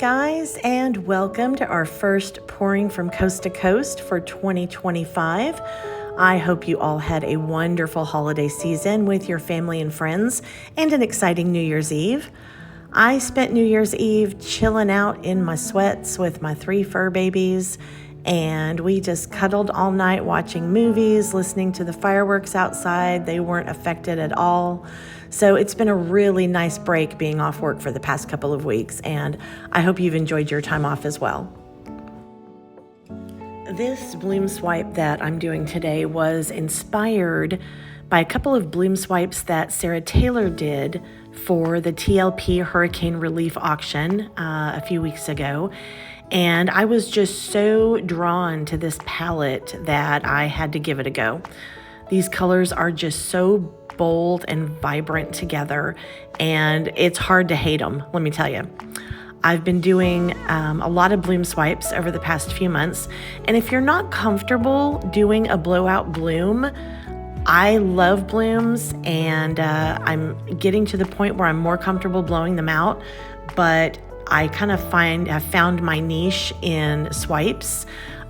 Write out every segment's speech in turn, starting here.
guys, and welcome to our first pouring from coast to coast for 2025. I hope you all had a wonderful holiday season with your family and friends and an exciting New Year's Eve. I spent New Year's Eve chilling out in my sweats with my 3 fur babies, and we just cuddled all night watching movies, listening to the fireworks outside. They weren't affected at all. So it's been a really nice break being off work for the past couple of weeks, and I hope you've enjoyed your time off as well. This bloom swipe that I'm doing today was inspired by a couple of bloom swipes that Sarah Taylor did for the TLP Hurricane Relief Auction a few weeks ago. And I was just so drawn to this palette that I had to give it a go. These colors are just so bold and vibrant together, and it's hard to hate them, let me tell you. I've been doing a lot of bloom swipes over the past few months, and if you're not comfortable doing a blowout bloom, I love blooms, and I'm getting to the point where I'm more comfortable blowing them out, but I kind of have found my niche in swipes.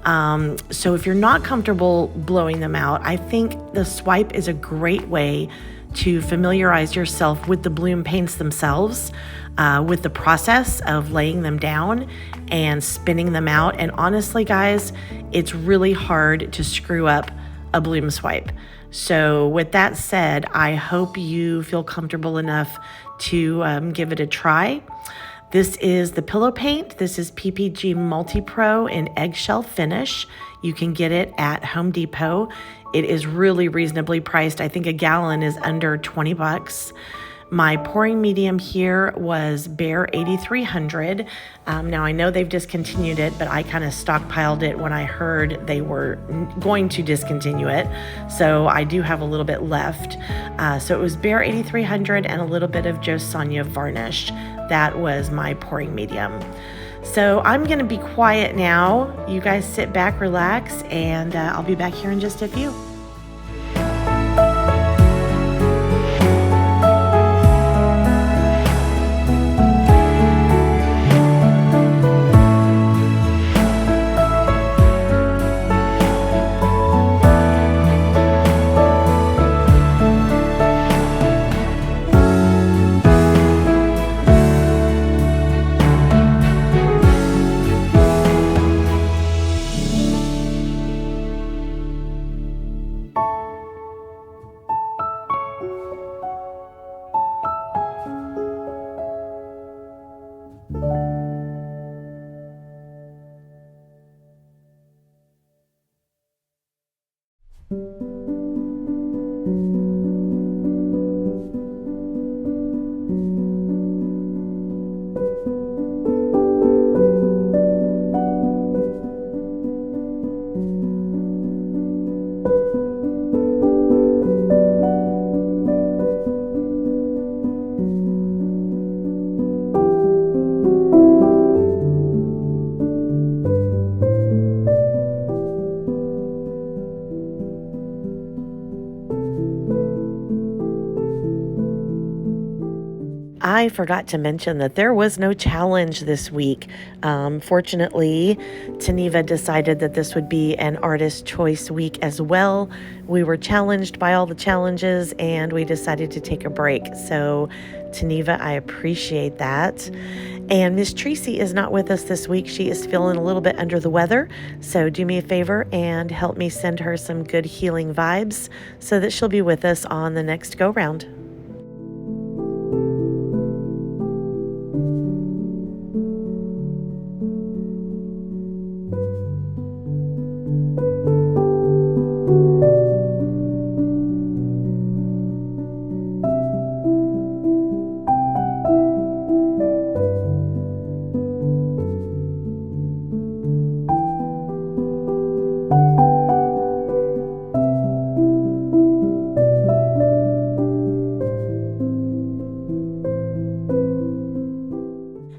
So if you're not comfortable blowing them out, I think the swipe is a great way to familiarize yourself with the bloom paints themselves, with the process of laying them down and spinning them out. And honestly, guys, it's really hard to screw up a bloom swipe. So with that said, I hope you feel comfortable enough to give it a try. This is the pillow paint. This is PPG Multi-Pro in eggshell finish. You can get it at Home Depot. It is really reasonably priced. I think a gallon is under 20 bucks. My pouring medium here was Behr 8300. Now I know they've discontinued it, but I kind of stockpiled it when I heard they were going to discontinue it. So I do have a little bit left. So it was Behr 8300 and a little bit of Josanja varnish. That was my pouring medium. So I'm gonna be quiet now. You guys sit back, relax, and I'll be back here in just a few. I forgot to mention that there was no challenge this week. Fortunately, Teneva decided that this would be an artist choice week as well. We were challenged by all the challenges and we decided to take a break. So Teneva, I appreciate that. And Miss Tracy is not with us this week. She is feeling a little bit under the weather. So do me a favor and help me send her some good healing vibes so that she'll be with us on the next go round.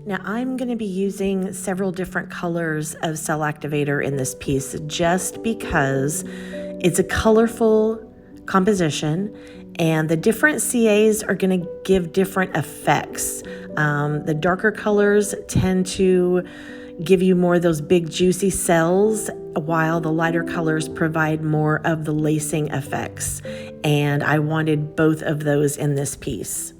Now I'm going to be using several different colors of Cell Activator in this piece just because it's a colorful, composition, and the different CAs are going to give different effects. The darker colors tend to give you more of those big juicy cells, while the lighter colors provide more of the lacing effects. And I wanted both of those in this piece.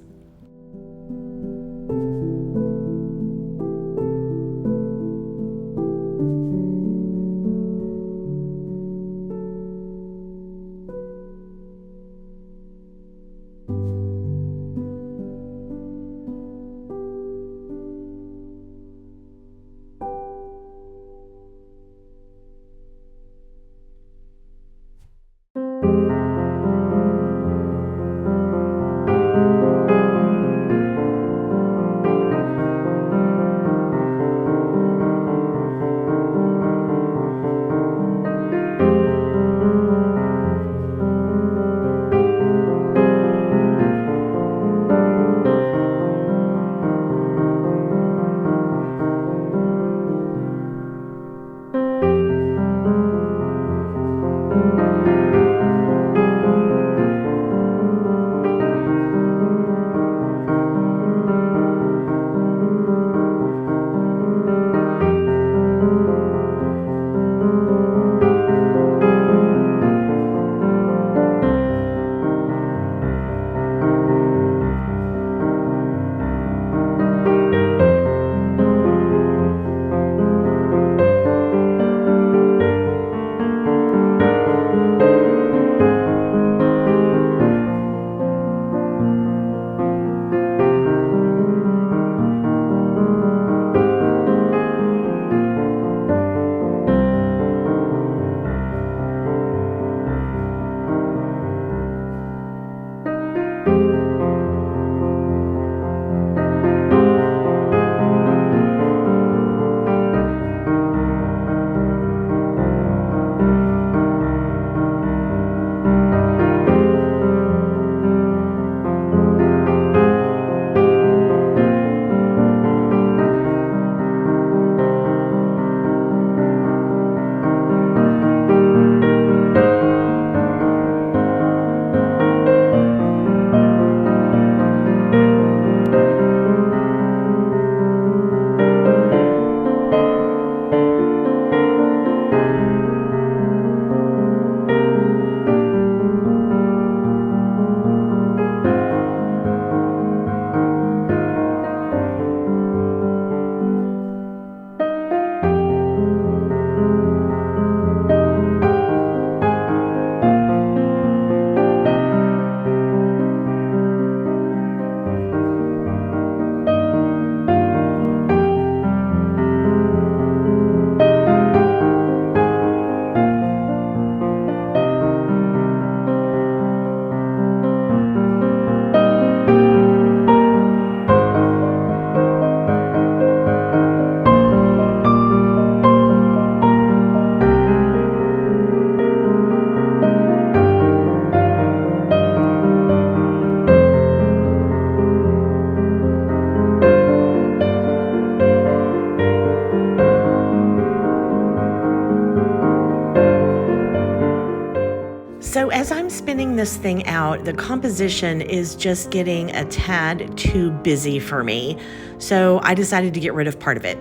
So as I'm spinning this thing out, the composition is just getting a tad too busy for me. So I decided to get rid of part of it,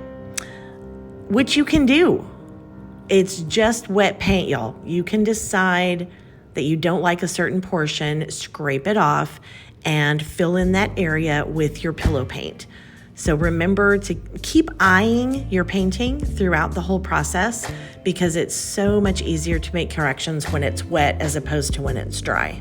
which you can do. It's just wet paint, y'all. You can decide that you don't like a certain portion, scrape it off, and fill in that area with your pillow paint. So remember to keep eyeing your painting throughout the whole process, because it's so much easier to make corrections when it's wet as opposed to when it's dry.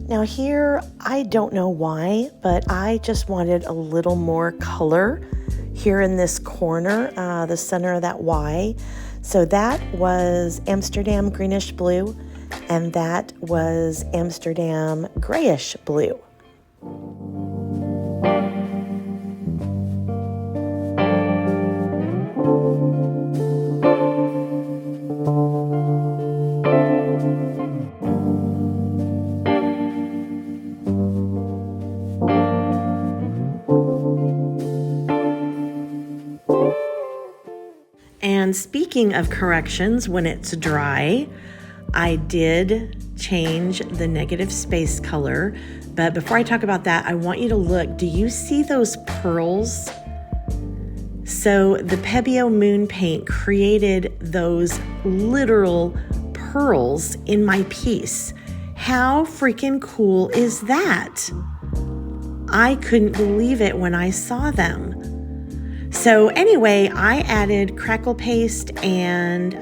Now here, I don't know why, but I just wanted a little more color here in this corner, the center of that Y. So that was Amsterdam Greenish Blue, and that was Amsterdam Grayish Blue. And speaking of corrections, when it's dry, I did change the negative space color. But before I talk about that, I want you to look. Do you see those pearls? So the Pebeo Moon paint created those literal pearls in my piece. How freaking cool is that? I couldn't believe it when I saw them. So anyway, I added crackle paste and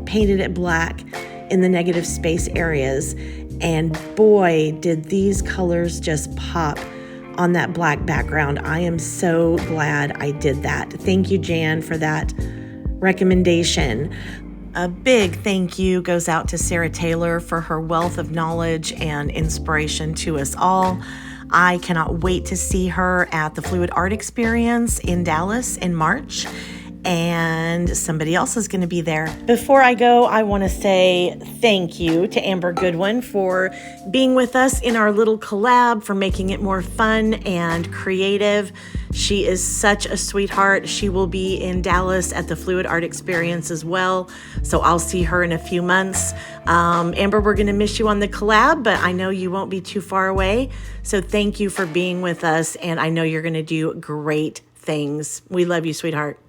painted it black in the negative space areas. And boy, did these colors just pop on that black background. I am so glad I did that. Thank you, Jan, for that recommendation. A big thank you goes out to Sarah Taylor for her wealth of knowledge and inspiration to us all. I cannot wait to see her at the Fluid Art Experience in Dallas in March, and somebody else is going to be there. Before I go, I want to say thank you to Amber Goodwin for being with us in our little collab, for making it more fun and creative. She is such a sweetheart. She will be in Dallas at the Fluid Art Experience as well, so I'll see her in a few months. Amber, we're going to miss you on the collab, but I know you won't be too far away, so thank you for being with us, and I know you're going to do great things. We love you, sweetheart.